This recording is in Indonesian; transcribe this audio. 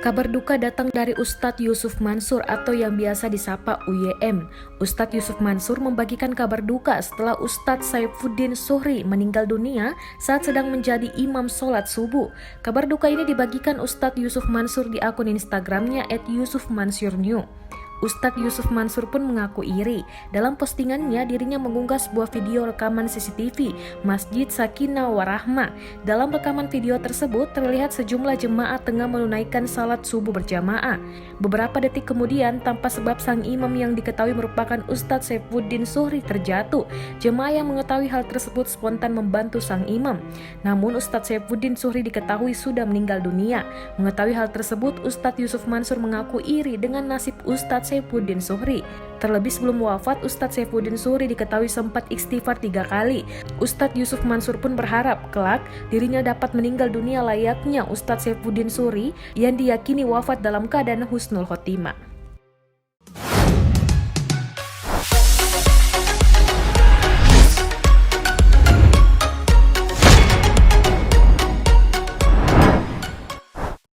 Kabar duka datang dari Ustadz Yusuf Mansur atau yang biasa disapa UYM. Ustadz Yusuf Mansur membagikan kabar duka setelah Ustadz Saifuddin Zuhri meninggal dunia saat sedang menjadi imam sholat subuh. Kabar duka ini dibagikan Ustadz Yusuf Mansur di akun Instagramnya @yusufmansurnew. Ustadz Yusuf Mansur pun mengaku iri. Dalam postingannya, dirinya mengunggah sebuah video rekaman CCTV Masjid Sakinah Warahmah. Dalam rekaman video tersebut, terlihat sejumlah jemaah tengah menunaikan salat subuh berjamaah. Beberapa detik kemudian, tanpa sebab sang imam yang diketahui merupakan Ustadz Saifuddin Zuhri terjatuh. Jemaah yang mengetahui hal tersebut spontan membantu sang imam. Namun Ustadz Saifuddin Zuhri diketahui sudah meninggal dunia. Mengetahui hal tersebut, Ustadz Yusuf Mansur mengaku iri dengan nasib Ustadz Saifuddin Zuhri. Terlebih sebelum wafat, Ustadz Saifuddin Zuhri diketahui sempat istighfar 3 kali. Ustadz Yusuf Mansur pun berharap kelak dirinya dapat meninggal dunia layaknya Ustadz Saifuddin Zuhri yang diyakini wafat dalam keadaan husnul khotimah.